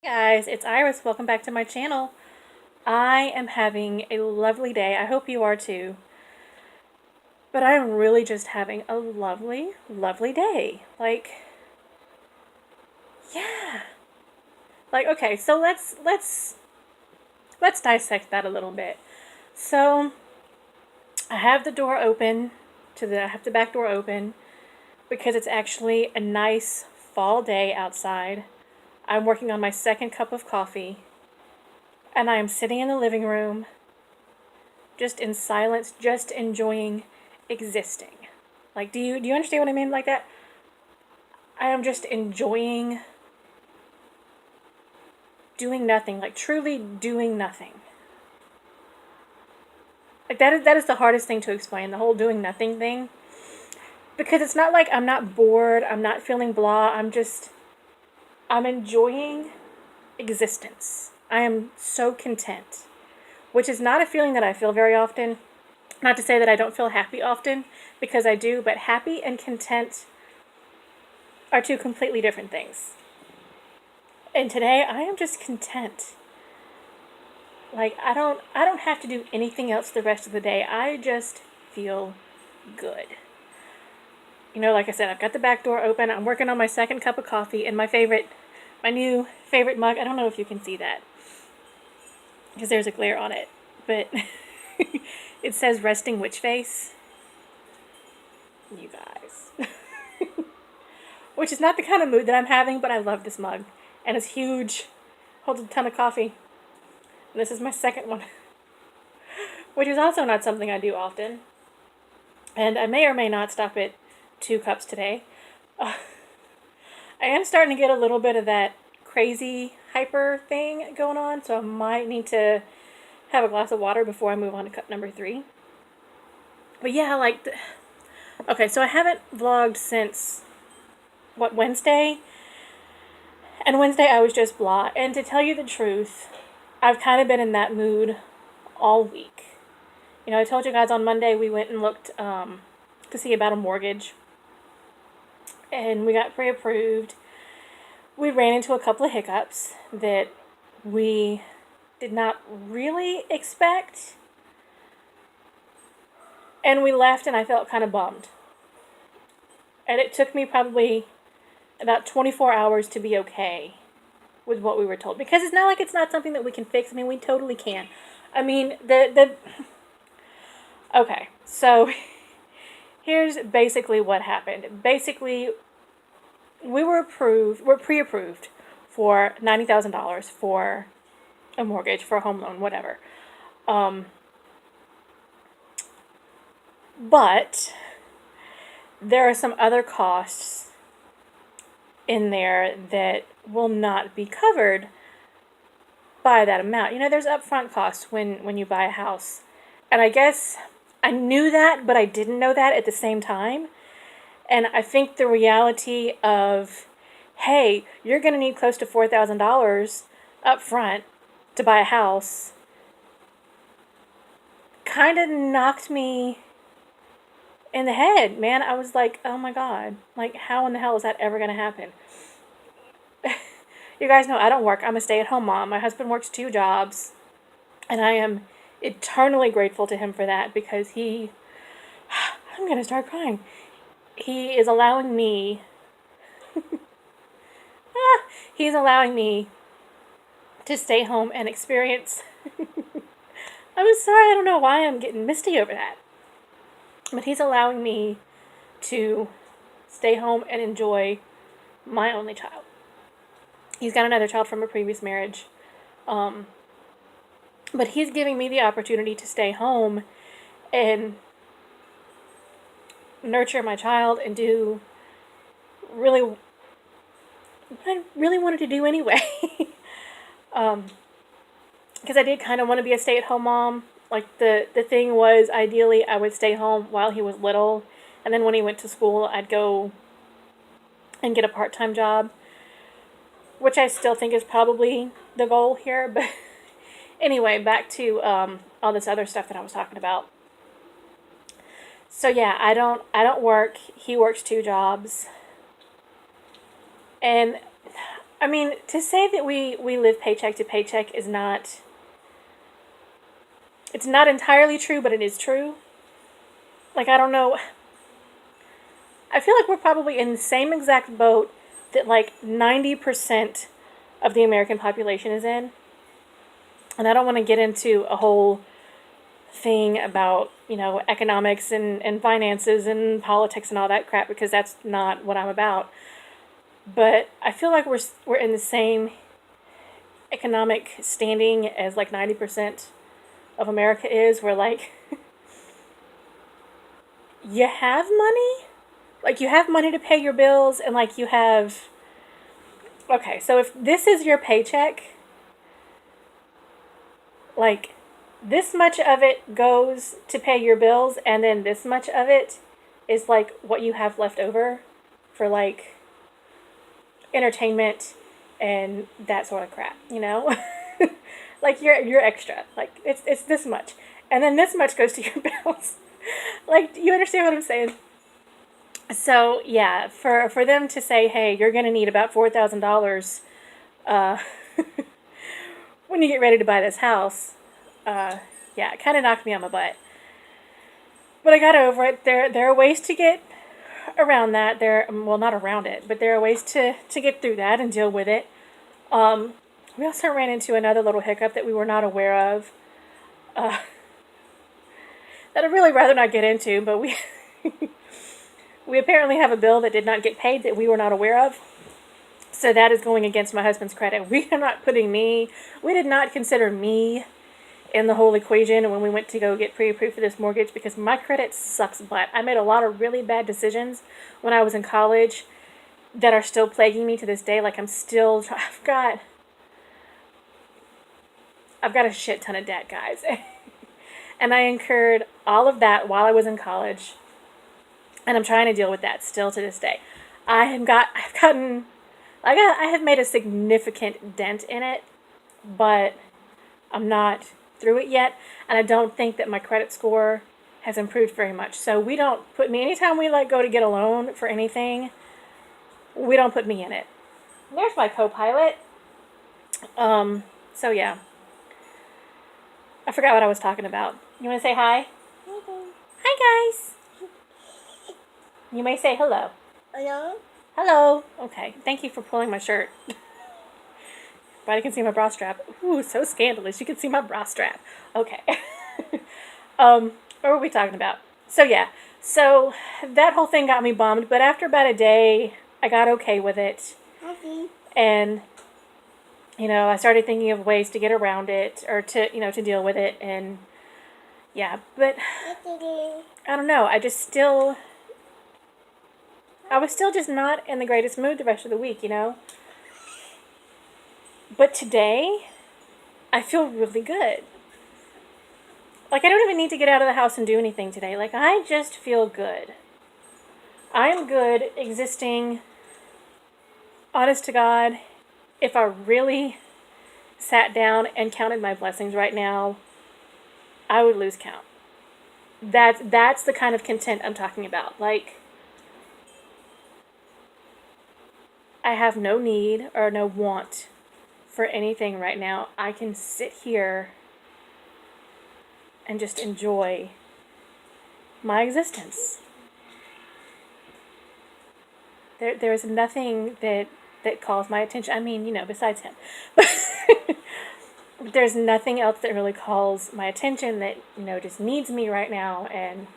Hey guys, it's Iris. Welcome back to my channel. I am having a lovely day. I hope you are too. But I'm really just having a lovely, lovely day. Yeah. Okay, so let's dissect that a little bit. So, I have the door open I have the back door open because it's actually a nice fall day outside. I'm working on my second cup of coffee, and I am sitting in the living room just in silence, just enjoying existing. Do you understand what I mean like that? I am just enjoying doing nothing, like truly doing nothing. Like that is the hardest thing to explain, the whole doing nothing thing. Because it's not like I'm not bored, I'm not feeling blah, I'm enjoying existence. I am so content, which is not a feeling that I feel very often. Not to say that I don't feel happy often, because I do, but happy and content are two completely different things. And today I am just content. Like I don't have to do anything else the rest of the day. I just feel good. Like I said, I've got the back door open. I'm working on my second cup of coffee and my new favorite mug. I don't know if you can see that because there's a glare on it, but it says resting witch face. You guys. Which is not the kind of mood that I'm having, but I love this mug. And it's huge. Holds a ton of coffee. And this is my second one. Which is also not something I do often. And I may or may not stop at 2 cups today. I am starting to get a little bit of that crazy hyper thing going on, so I might need to have a glass of water before I move on to cup number 3. But yeah, okay, so I haven't vlogged since, Wednesday? And Wednesday I was just blah. And to tell you the truth, I've kind of been in that mood all week. I told you guys on Monday we went and looked to see about a mortgage. And we got pre-approved. We ran into a couple of hiccups that we did not really expect. And we left and I felt kind of bummed. And it took me probably about 24 hours to be okay with what we were told. Because it's not like it's not something that we can fix. I mean, we totally can. I mean, okay, so here's basically what happened. Basically, we're pre-approved for $90,000 for a mortgage, for a home loan, whatever. But there are some other costs in there that will not be covered by that amount. There's upfront costs when you buy a house. And I guess I knew that, but I didn't know that at the same time. And I think the reality of, hey, you're going to need close to $4,000 up front to buy a house kind of knocked me in the head, man. I was like, oh my God, like how in the hell is that ever going to happen? You guys know I don't work. I'm a stay-at-home mom. My husband works 2 jobs, and I am eternally grateful to him for that because I'm going to start crying. He is allowing me he's allowing me to stay home and experience. I'm sorry, I don't know why I'm getting misty over that. But he's allowing me to stay home and enjoy my only child. He's got another child from a previous marriage. But he's giving me the opportunity to stay home and nurture my child and do really what I really wanted to do anyway. Because I did kind of want to be a stay-at-home mom. Like, the thing was, ideally, I would stay home while he was little, and then when he went to school, I'd go and get a part-time job, which I still think is probably the goal here. But anyway, back to all this other stuff that I was talking about. So yeah, I don't work. He works 2 jobs, and I mean, to say that we live paycheck to paycheck is not, it's not entirely true, but it is true. Like, I don't know. I feel like we're probably in the same exact boat that like 90% of the American population is in. And I don't want to get into a whole thing about, economics and finances and politics and all that crap because that's not what I'm about. But I feel like we're in the same economic standing as like 90% of America is, where like you have money, like you have money to pay your bills, and like you have, okay, so if this is your paycheck, like this much of it goes to pay your bills, and then this much of it is like what you have left over for like entertainment and that sort of crap, like you're extra. Like it's this much. And then this much goes to your bills. Like, you understand what I'm saying? So yeah, for them to say, hey, you're gonna need about $4,000 uh when you get ready to buy this house, yeah, it kinda knocked me on my butt. But I got over it. There are ways to get around that. Well, not around it, but there are ways to get through that and deal with it. We also ran into another little hiccup that we were not aware of. That I'd really rather not get into, but we apparently have a bill that did not get paid that we were not aware of. So that is going against my husband's credit. We did not consider me in the whole equation when we went to go get pre-approved for this mortgage because my credit sucks butt. I made a lot of really bad decisions when I was in college that are still plaguing me to this day. Like I've got a shit ton of debt, guys. And I incurred all of that while I was in college. And I'm trying to deal with that still to this day. I have made a significant dent in it, but I'm not through it yet. And I don't think that my credit score has improved very much. So we don't put me, anytime we like go to get a loan for anything, we don't put me in it. There's my co-pilot. So yeah. I forgot what I was talking about. You want to say hi? Hi, guys. You may say hello. Hello? Hello. Okay. Thank you for pulling my shirt. Everybody can see my bra strap. Ooh, so scandalous. You can see my bra strap. Okay. What were we talking about? So yeah. So that whole thing got me bummed, but after about a day, I got okay with it. Okay. And I started thinking of ways to get around it or to deal with it. And yeah, but I don't know. I was still just not in the greatest mood the rest of the week, But today, I feel really good. Like, I don't even need to get out of the house and do anything today. Like, I just feel good. I am good existing, honest to God. If I really sat down and counted my blessings right now, I would lose count. That's the kind of content I'm talking about. Like, I have no need or no want for anything right now. I can sit here and just enjoy my existence. There is nothing that calls my attention. I mean, besides him. But there's nothing else that really calls my attention that, just needs me right now, and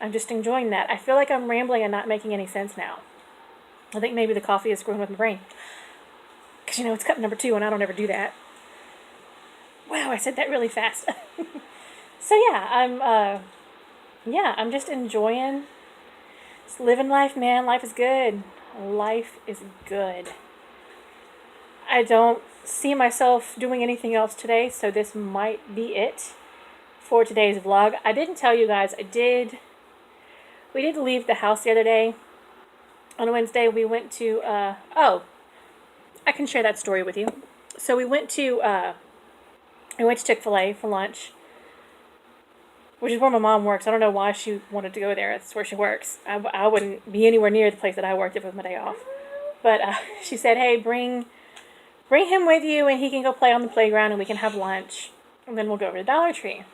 I'm just enjoying that. I feel like I'm rambling and not making any sense now. I think maybe the coffee is screwing with my brain. Because, it's cup number 2, and I don't ever do that. Wow, I said that really fast. So, yeah, I'm just enjoying, just living life, man. Life is good. Life is good. I don't see myself doing anything else today, so this might be it for today's vlog. I didn't tell you guys, we did leave the house the other day. On Wednesday, we went to, I can share that story with you. So we went to Chick-fil-A for lunch, which is where my mom works. I don't know why she wanted to go there. That's where she works. I wouldn't be anywhere near the place that I worked if it was my day off. But she said, hey, bring bring him with you and he can go play on the playground and we can have lunch. And then we'll go over to Dollar Tree.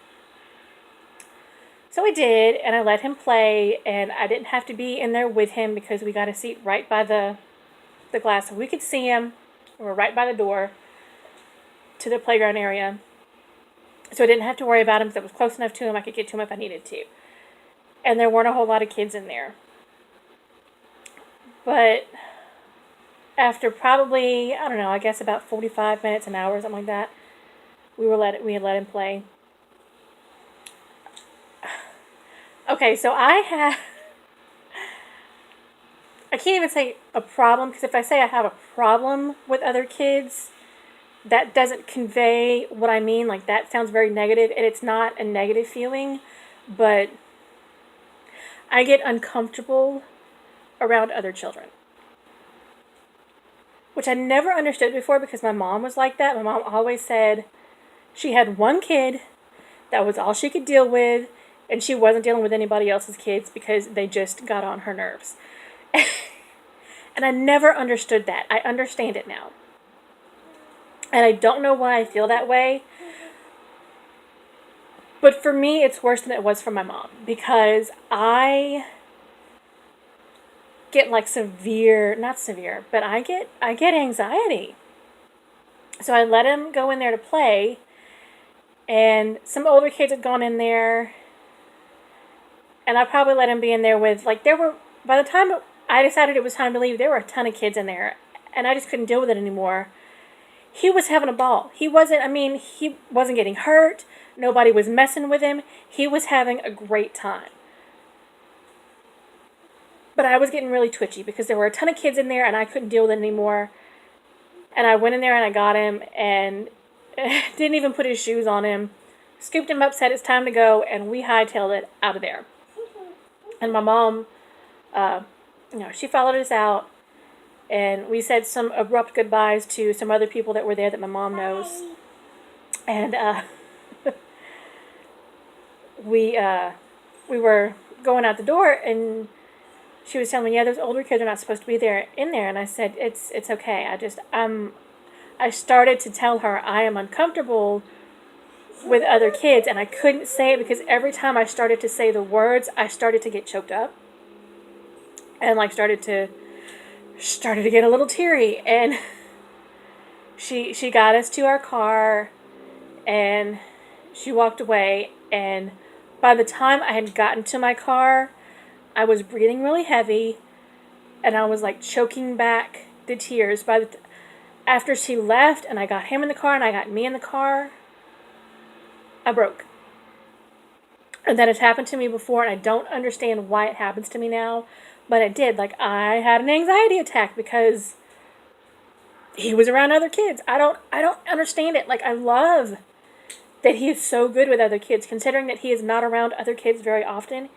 So we did, and I let him play, and I didn't have to be in there with him because we got a seat right by the glass. So we could see him. We were right by the door to the playground area. So I didn't have to worry about him because it was close enough to him. I could get to him if I needed to. And there weren't a whole lot of kids in there. But after probably, I don't know, I guess about 45 minutes, an hour, something like that, we had let him play. Okay, so I can't even say a problem, because if I say I have a problem with other kids, that doesn't convey what I mean. Like, that sounds very negative, and it's not a negative feeling, but I get uncomfortable around other children. Which I never understood before, because my mom was like that. My mom always said she had one kid, that was all she could deal with, and she wasn't dealing with anybody else's kids because they just got on her nerves. And I never understood that. I understand it now. And I don't know why I feel that way. But for me, it's worse than it was for my mom. Because I get like not severe, but I get anxiety. So I let him go in there to play. And some older kids had gone in there. And I probably let him be in there with, like, by the time I decided it was time to leave, there were a ton of kids in there. And I just couldn't deal with it anymore. He was having a ball. He wasn't getting hurt. Nobody was messing with him. He was having a great time. But I was getting really twitchy because there were a ton of kids in there and I couldn't deal with it anymore. And I went in there and I got him and didn't even put his shoes on him. Scooped him up, said it's time to go, and we hightailed it out of there. And my mom, she followed us out. And we said some abrupt goodbyes to some other people that were there that my mom knows. And we were going out the door, and she was telling me, yeah, those older kids are not supposed to be in there. And I said, it's okay. I started to tell her I am uncomfortable with other kids, and I couldn't say it because every time I started to say the words, I started to get choked up. And like started to get a little teary, and she got us to our car, and she walked away, and by the time I had gotten to my car, I was breathing really heavy, and I was like choking back the tears. After she left, and I got him in the car, and I got me in the car, I broke. And that has happened to me before, and I don't understand why it happens to me now. But it did. Like, I had an anxiety attack because he was around other kids. I don't understand it. Like, I love that he is so good with other kids, considering that he is not around other kids very often.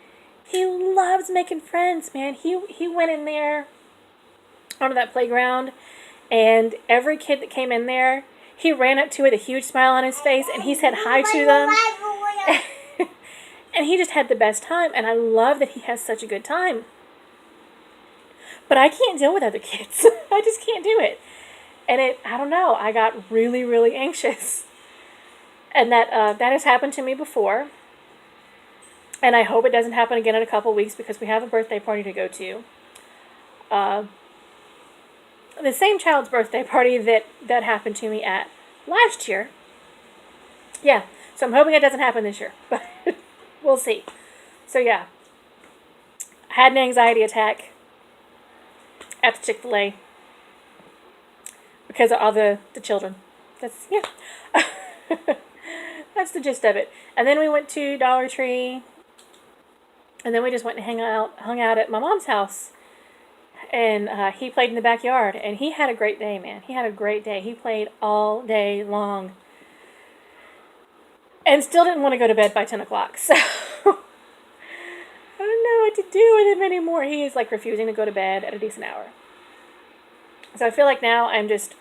He loves making friends, man. He went in there onto that playground, and every kid that came in there, he ran up to with a huge smile on his face, and he said hi to them. And he just had the best time, and I love that he has such a good time. But I can't deal with other kids. I just can't do it. And I don't know, I got really, really anxious. And that has happened to me before. And I hope it doesn't happen again in a couple weeks because we have a birthday party to go to. The same child's birthday party that happened to me at last year. Yeah, so I'm hoping it doesn't happen this year. But we'll see. So yeah, I had an anxiety attack at the Chick-fil-A because of all the children. That's that's the gist of it. And then we went to Dollar Tree, and then we just went and hung out at my mom's house. And he played in the backyard, and he had a great day, man. He had a great day. He played all day long, and still didn't want to go to bed by 10 o'clock. So I don't know what to do with him anymore. He is like refusing to go to bed at a decent hour. So I feel like now I'm just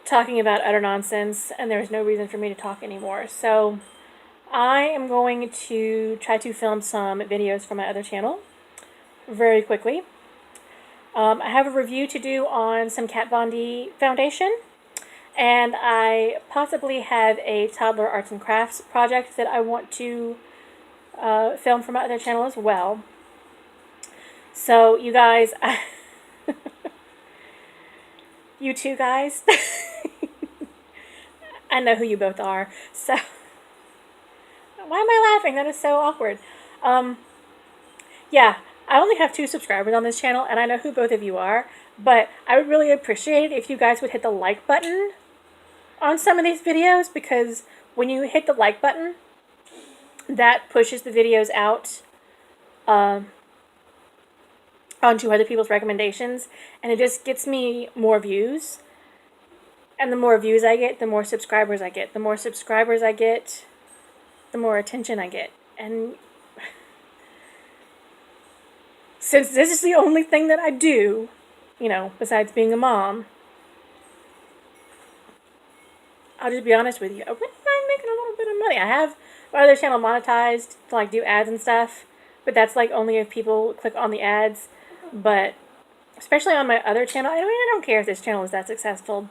talking about utter nonsense, and there's no reason for me to talk anymore. So I am going to try to film some videos for my other channel very quickly. I have a review to do on some Kat Von D foundation, and I possibly have a toddler arts and crafts project that I want to film for my other channel as well. So you guys, you two guys, I know who you both are. So why am I laughing? That is so awkward. Yeah, I only have 2 subscribers on this channel, and I know who both of you are, but I would really appreciate it if you guys would hit the like button on some of these videos, because when you hit the like button, that pushes the videos out onto other people's recommendations, and it just gets me more views. And the more views I get, the more subscribers I get. The more subscribers I get, the more attention I get. And since this is the only thing that I do, you know, besides being a mom, I'll just be honest with you. I wouldn't mind making a little bit of money. I have my other channel monetized to like do ads and stuff, but that's like only if people click on the ads. But especially on my other channel, I don't care if this channel is that successful,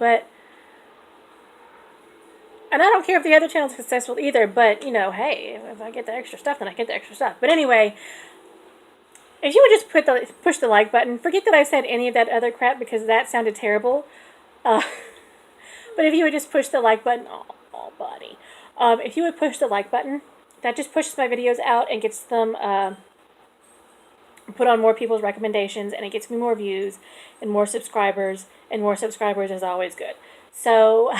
and I don't care if the other channel is successful either, but, you know, hey, if I get the extra stuff, then I get the extra stuff. But anyway, if you would just push the like button, forget that I said any of that other crap, because that sounded terrible. But if you would just push the like button, oh buddy. If you would push the like button, that just pushes my videos out and gets them put on more people's recommendations, and it gets me more views and more subscribers is always good. So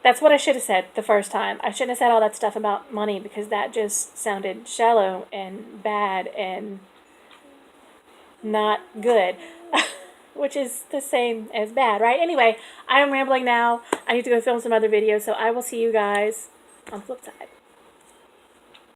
that's what I should have said the first time. I shouldn't have said all that stuff about money, because that just sounded shallow and bad and not good. Which is the same as bad, right? Anyway, I am rambling now. I need to go film some other videos, so I will see you guys on the flip side.